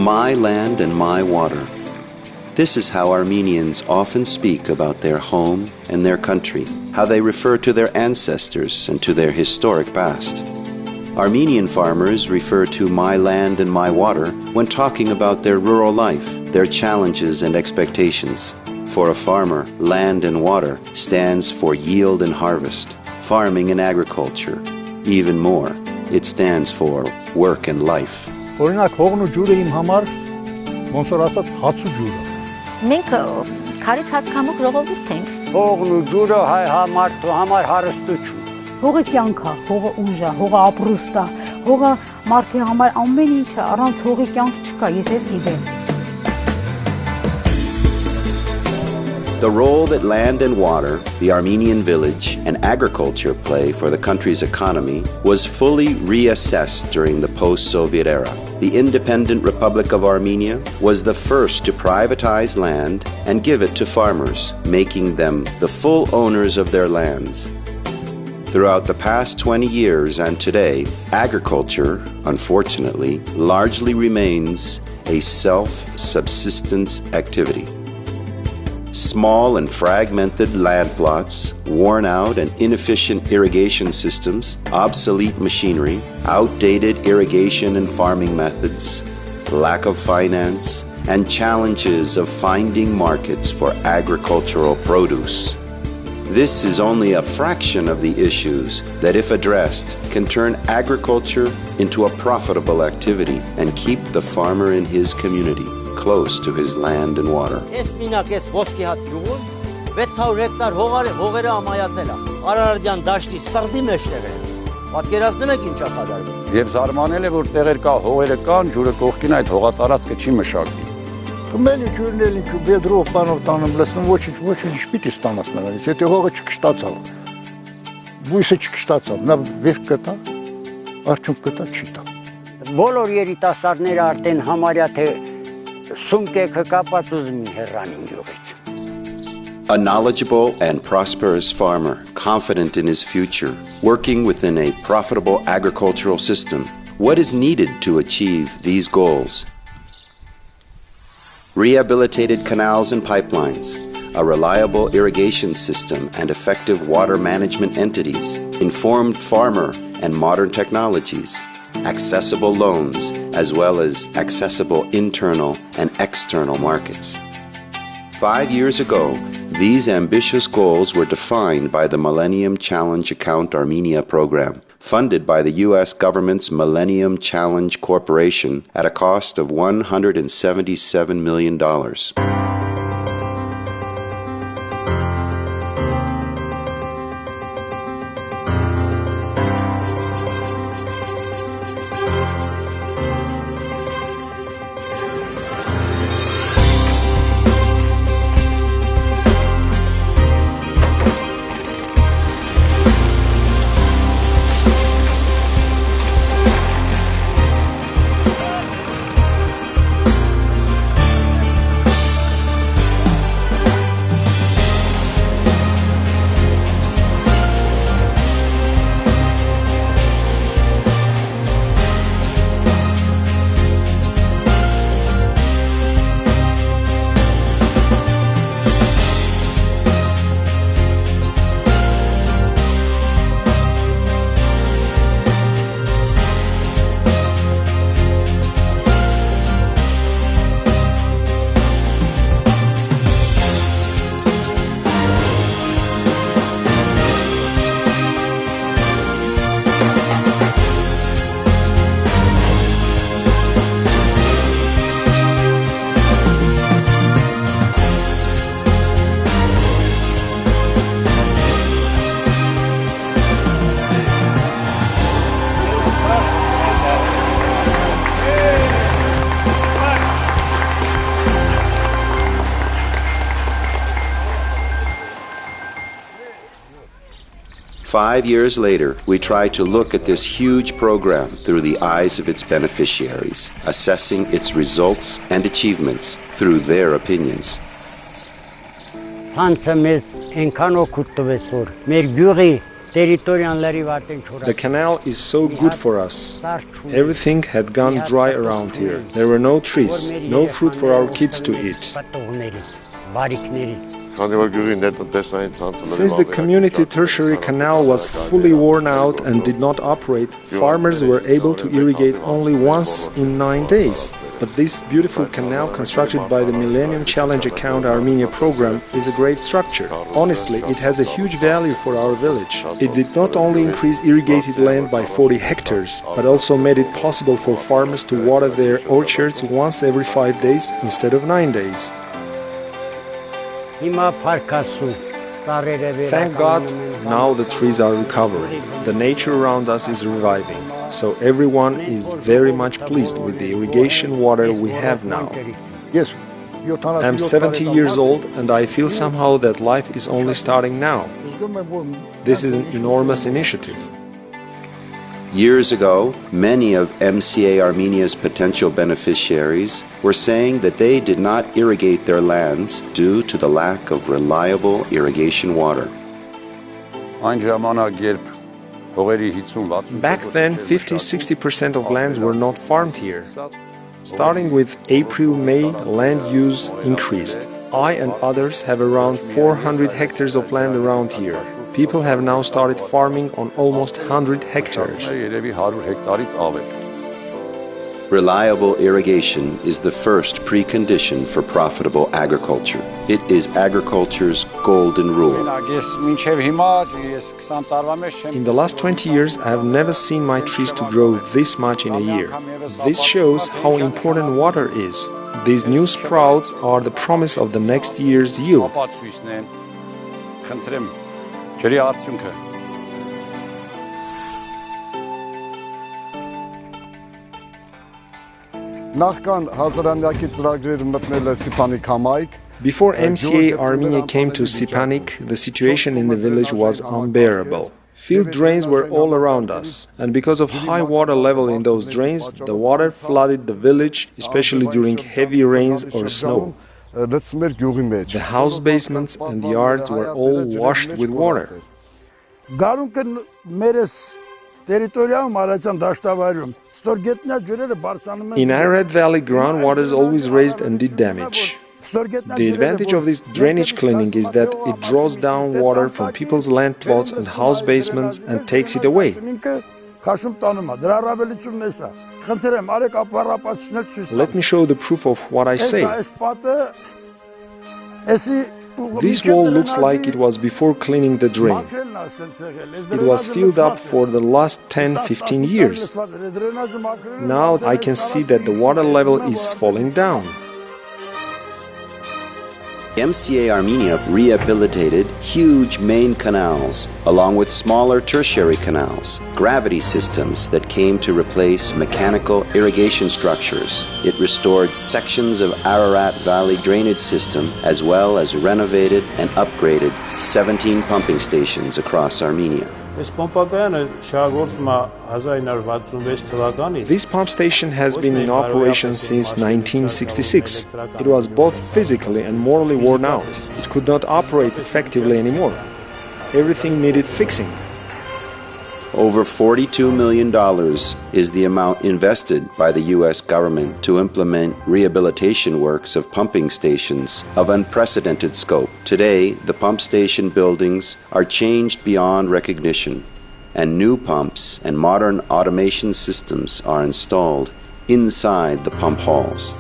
My land and my water. This is how Armenians often speak about their home and their country, how they refer to their ancestors and to their historic past. Armenian farmers refer to my land and my water when talking about their rural life, their challenges and expectations. For a farmer, land and water stands for yield and harvest, farming and agriculture. Even more, it stands for work and life. Օրինակ հողն ու ջուրը իմ համար ոնց որ ասած հաց ու ջուր է։ Մենք քարից հաց քամուկ ժողովուրդ ենք։ Հողն ու ջուրը հայ համարդու համար հարստություն։ Հողը կյանք է, հողը ուժ է, հողը ապրուստ է, հողը մարդի համար ամեն ինչ է, առանց հողի կյանք չկա, ես էլ գիտեմ։ The role that land and water, the Armenian village, and agriculture play for the country's economy was fully reassessed during the post-Soviet era. The independent Republic of Armenia was the first to privatize land and give it to farmers, making them the full owners of their lands. Throughout the past 20 years and today, agriculture, unfortunately, largely remains a self-subsistence activity. Small and fragmented land plots, worn out and inefficient irrigation systems, obsolete machinery, outdated irrigation and farming methods, lack of finance, and challenges of finding markets for agricultural produce. This is only a fraction of the issues that, if addressed, can turn agriculture into a profitable activity and keep the farmer in his community close to his land and water. Եվ զարմանել է, որ տեղեր կա, հողերը կան, ջուրը կողքին այդ հողատարածքը չի մշակվի։ Խմելի ջուրն էլ ինքը բեդրով բանով տանում լսում ոչինչ պիտի ստանաս նրանից, եթե հողը չկշտացավ, բույսը չկշտացավ, նա վեր կտա, արդյունք կտա չի տա։ Բոլոր երիտասարդները արդեն համարյա թե սումկեքը կապած ուզում են հեռանին գյուղից։ A knowledgeable and prosperous farmer, confident in his future, working within a profitable agricultural system. What is needed to achieve these goals? Rehabilitated canals and pipelines, a reliable irrigation system and effective water management entities, informed farmer and modern technologies, accessible loans, as well as accessible internal and external markets. 5 years ago, these ambitious goals were defined by the Millennium Challenge Account Armenia program, funded by the U.S. government's Millennium Challenge Corporation at a cost of $177 million. Five years later, we try to look at this huge program through the eyes of its beneficiaries, assessing its results and achievements through their opinions. Ցանցը մեզ այնքան օգուտ տվեց, որ մեր գյուղի The canal is so good for us. Everything had gone dry around here. There were no trees, no fruit for our kids to eat. Since the community tertiary canal was fully worn out and did not operate, farmers were able to irrigate only once in 9 days. But this beautiful canal constructed by the Millennium Challenge Account Armenia program is a great structure. Honestly, it has a huge value for our village. It did not only increase irrigated land by 40 hectares, but also made it possible for farmers to water their orchards once every 5 days instead of 9 days. Thank God, now the trees are recovering. The nature around us is reviving. So everyone is very much pleased with the irrigation water we have now. Yes. I'm 70 years old and I feel somehow that life is only starting now. This is an enormous initiative. Years ago, many of Mca-Armenia's potential beneficiaries were saying that they did not irrigate their lands due to the lack of reliable irrigation water. Back then, 50–60% of lands were not farmed here. Starting with April–May, land use increased. I and others have around 400 hectares of land around here. People have now started farming on almost 100 hectares. Reliable irrigation is the first precondition for profitable agriculture. It is agriculture's golden rule. In the last 20 years, I have never seen my trees to grow this much in a year. This shows how important water is. These new sprouts are the promise of the next year's yield. Before Mca-Armenia came to Sipanik, the situation in the village was unbearable. Field drains were all around us, and because of high water level in those drains, the water flooded the village, especially during heavy rains or snow. The house basements and the yards were all washed with water. In Arid Valley, groundwater is always raised and did damage. The advantage of this drainage cleaning is that it draws down water from people's land plots and house basements and takes it away. Let me show the proof of what I say. This wall looks like it was before cleaning the drain. It was filled up for the last 10–15 years. Now I can see that the water level is falling down. Mca-Armenia rehabilitated huge main canals, along with smaller tertiary canals, gravity systems that came to replace mechanical irrigation structures. It restored sections of Ararat Valley drainage system, as well as renovated and upgraded 17 pumping stations across Armenia. This pump station has been in operation since 1966. It was both physically and morally worn out. It could not operate effectively anymore. Everything needed fixing. Over $42 million is the amount invested by the U.S. government to implement rehabilitation works of pumping stations of unprecedented scope. Today, the pump station buildings are changed beyond recognition, and new pumps and modern automation systems are installed inside the pump halls.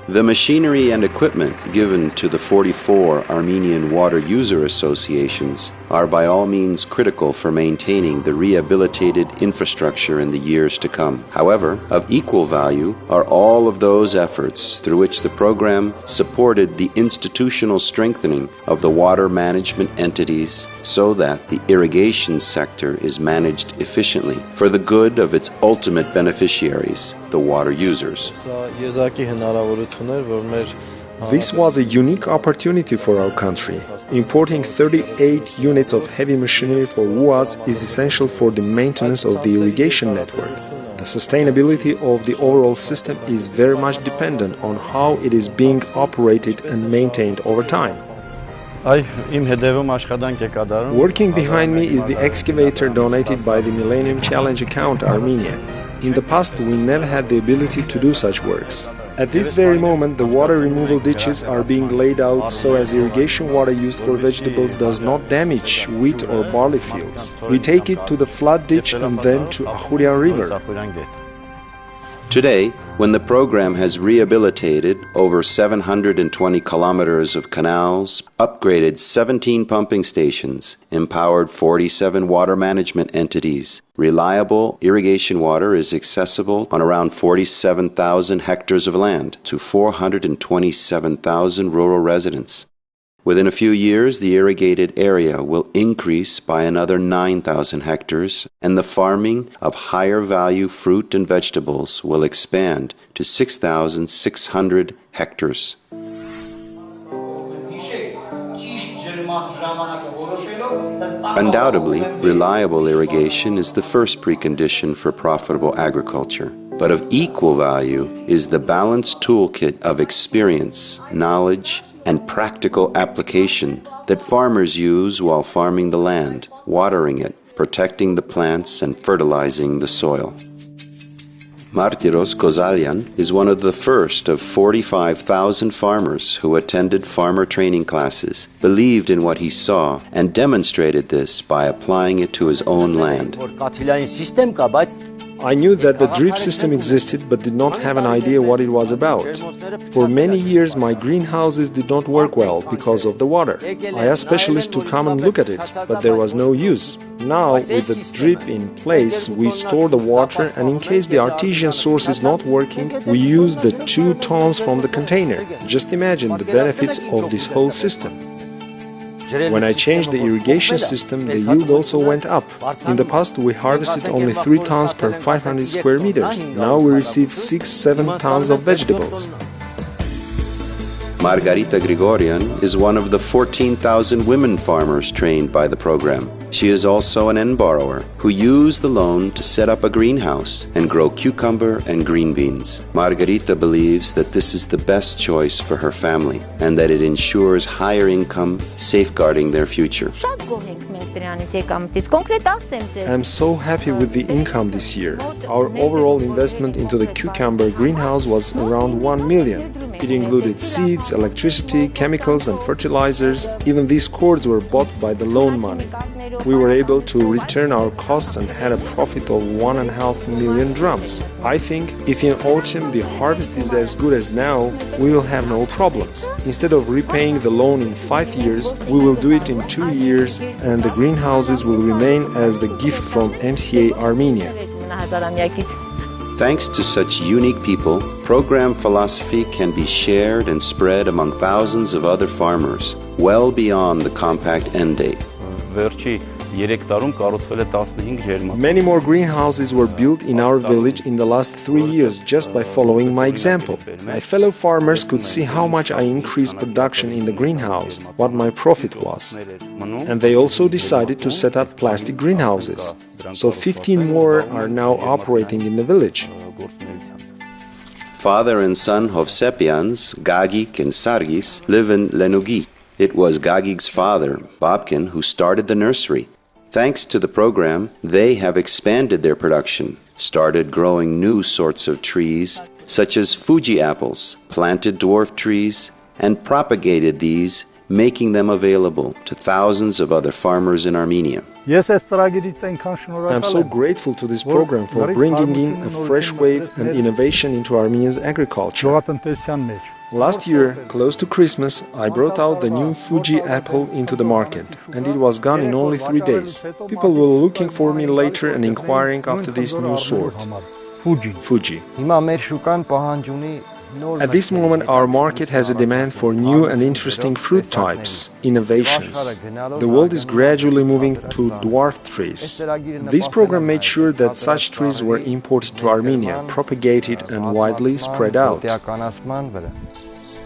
The machinery and equipment given to the 44 Armenian water user associations are by all means critical for maintaining the rehabilitated infrastructure in the years to come. However, of equal value are all of those efforts through which the program supported the institutional strengthening of the water management entities so that the irrigation sector is managed efficiently for the good of its ultimate beneficiaries, the water users. This was a unique opportunity for our country. Importing 38 units of heavy machinery for UAS is essential for the maintenance of the irrigation network. The sustainability of the overall system is very much dependent on how it is being operated and maintained over time. Working behind me is the excavator donated by the Millennium Challenge account Armenia. In the past, we never had the ability to do such works. At this very moment, the water removal ditches are being laid out so as irrigation water used for vegetables does not damage wheat or barley fields. We take it to the flood ditch and then to Ahurian River. Today, when the program has rehabilitated over 720 kilometers of canals, upgraded 17 pumping stations, empowered 47 water management entities, reliable irrigation water is accessible on around 47,000 hectares of land to 427,000 rural residents. Within a few years, the irrigated area will increase by another 9,000 hectares, and the farming of higher value fruit and vegetables will expand to 6,600 hectares. Undoubtedly, reliable irrigation is the first precondition for profitable agriculture. But of equal value is the balanced toolkit of experience, knowledge, and practical application that farmers use while farming the land, watering it, protecting the plants, and fertilizing the soil. Martiros Kozalian is one of the first of 45,000 farmers who attended farmer training classes, believed in what he saw, and demonstrated this by applying it to his own land. I knew that the drip system existed but did not have an idea what it was about. For many years my greenhouses did not work well because of the water. I asked specialists to come and look at it, but there was no use. Now, with the drip in place, we store the water, and in case the artesian source is not working, we use the 2 tons from the container. Just imagine the benefits of this whole system. When I changed the irrigation system, the yield also went up. In the past, we harvested only 3 tons per 500 square meters. Now we receive 6-7 tons of vegetables. Margarita Grigorian is one of the 14,000 women farmers trained by the program. She is also an end borrower who used the loan to set up a greenhouse and grow cucumber and green beans. Margarita believes that this is the best choice for her family and that it ensures higher income, safeguarding their future. I'm so happy with the income this year. Our overall investment into the cucumber greenhouse was around 1 million. It included seeds, electricity, chemicals and fertilizers. Even these cords were bought by the loan money. We were able to return our costs and had a profit of 1.5 million drams. I think if in autumn the harvest is as good as now, we will have no problems. Instead of repaying the loan in 5 years, we will do it in 2 years, and the greenhouses will remain as the gift from Mca-Armenia. Thanks to such unique people, program philosophy can be shared and spread among thousands of other farmers, well beyond the compact end date. Many more greenhouses were built in our village in the last 3 years just by following my example. My fellow farmers could see how much I increased production in the greenhouse, what my profit was. And they also decided to set up plastic greenhouses. So 15 more are now operating in the village. Father and son Hovsepians, Gagik and Sargis, live in Lenugi. It was Gagik's father, Babkin, who started the nursery. Thanks to the program, they have expanded their production, started growing new sorts of trees, such as Fuji apples, planted dwarf trees, and propagated these, making them available to thousands of other farmers in Armenia. I'm so grateful to this program for bringing in a fresh wave and innovation into Armenia's agriculture. Last year, close to Christmas, I brought out the new Fuji apple into the market, and it was gone in only 3 days. People were looking for me later and inquiring after this new sort. Fuji. At this moment, our market has a demand for new and interesting fruit types, innovations. The world is gradually moving to dwarf trees. This program made sure that such trees were imported to Armenia, propagated and widely spread out.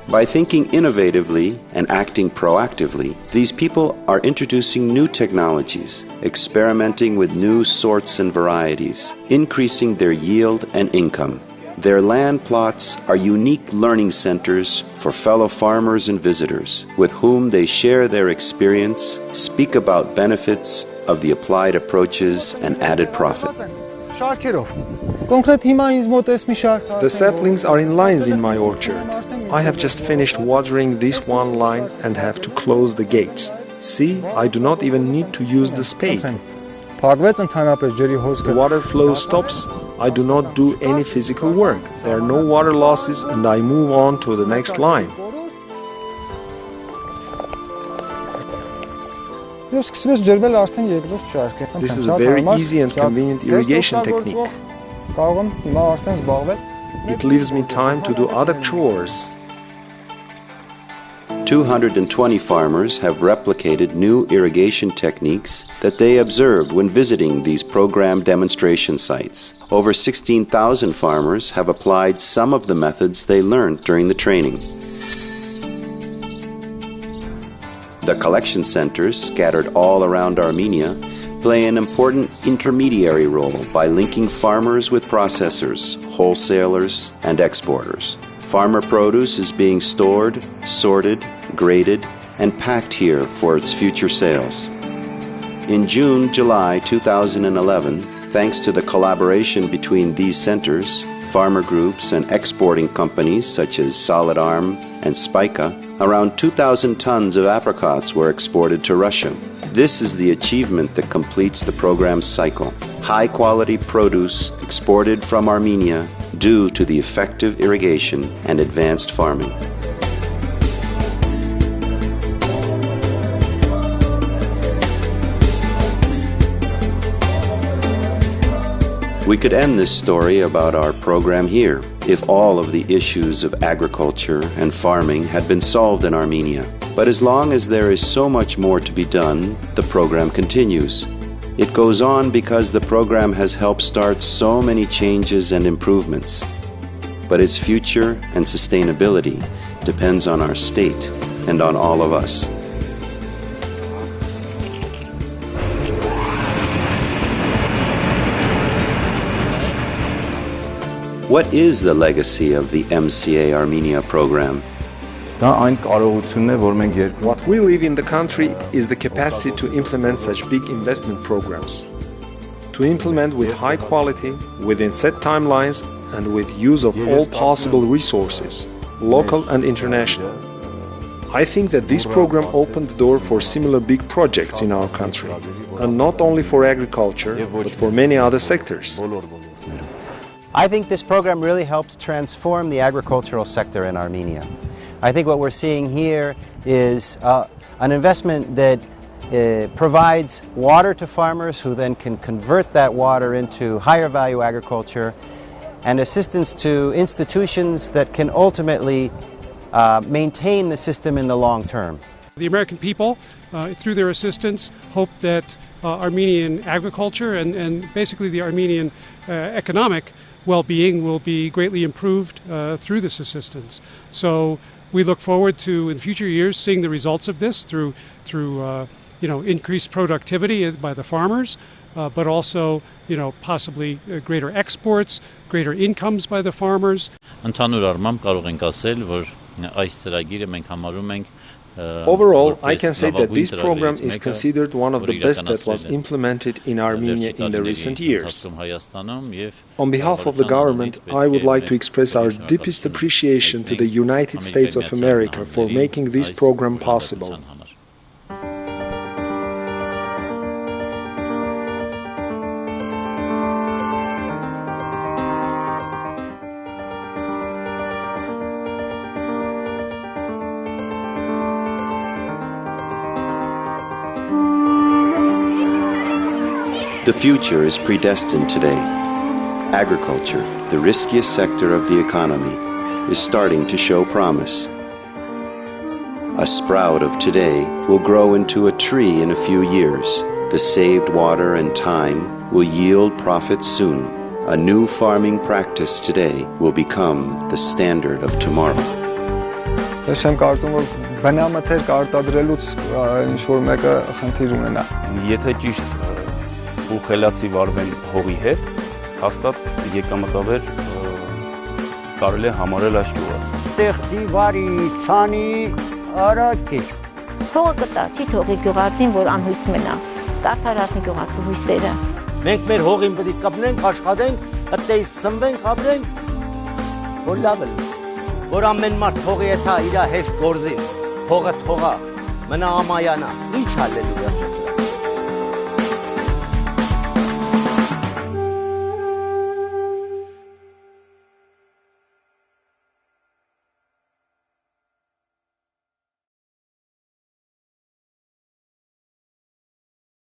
By thinking innovatively and acting proactively, these people are introducing new technologies, experimenting with new sorts and varieties, increasing their yield and income. Their land plots are unique learning centers for fellow farmers and visitors with whom they share their experience, speak about benefits of the applied approaches and added profit. The saplings are in lines in my orchard. I have just finished watering this one line and have to close the gate. See, I do not even need to use the spade. The water flow stops. I do not do any physical work. There are no water losses and I move on to the next line. This is a very easy and convenient irrigation technique. It leaves me time to do other chores. 220 farmers have replicated new irrigation techniques that they observed when visiting these program demonstration sites. Over 16,000 farmers have applied some of the methods they learned during the training. The collection centers, scattered all around Armenia, play an important intermediary role by linking farmers with processors, wholesalers, and exporters. Farmer produce is being stored, sorted, graded, and packed here for its future sales. In June-July 2011, thanks to the collaboration between these centers, farmer groups, and exporting companies such as Solid Arm and Spica, around 2,000 tons of apricots were exported to Russia. This is the achievement that completes the program's cycle. High-quality produce exported from Armenia due to the effective irrigation and advanced farming. We could end this story about our program here if all of the issues of agriculture and farming had been solved in Armenia. But as long as there is so much more to be done, the program continues. It goes on because the program has helped start so many changes and improvements. But its future and sustainability depends on our state and on all of us. What is the legacy of the Mca-Armenia program? What we live in the country is the capacity to implement such big investment programs. To implement with high quality, within set timelines, and with use of all possible resources, local and international. I think that this program opened the door for similar big projects in our country, and not only for agriculture, but for many other sectors. I think this program really helps transform the agricultural sector in Armenia. I think what we're seeing here is an investment that provides water to farmers who then can convert that water into higher value agriculture, and assistance to institutions that can ultimately maintain the system in the long term. The American people, through their assistance, hope that Armenian agriculture and basically the Armenian economic well-being will be greatly improved through this assistance. So we look forward to, in future years, seeing the results of this through increased productivity by the farmers, but also, possibly greater exports, greater incomes by the farmers. Ընդհանուր առմամբ կարող ենք ասել, որ այս ծրագիրը մենք համարում ենք Overall, I can say that this program is considered one of the best that was implemented in Armenia in the recent years. On behalf of the government, I would like to express our deepest appreciation to the United States of America for making this program possible. The future is predestined today. Agriculture, the riskiest sector of the economy, is starting to show promise. A sprout of today will grow into a tree in a few years. The saved water and time will yield profits soon. A new farming practice today will become the standard of tomorrow. ու խելացի վարվեն հողի հետ, հաստատ եկամտաբեր կարելի է համարել այս գյուղը։ Ստեղծի վարի ցանի արակի։ Թողը կտա, չի թողի գյուղացին, որ անհույս մնա։ Կարդարացնի գյուղացու հույսերը։ Մենք մեր հողին պետք է կպնենք, աշխատենք, այդտեղից սնվենք, ապրենք, որ լավ է։ Որ ամեն մարդ թողի եթա իր հեշտ գործի, հողը թողա, մնա ամայանա, ինչ հալելույա։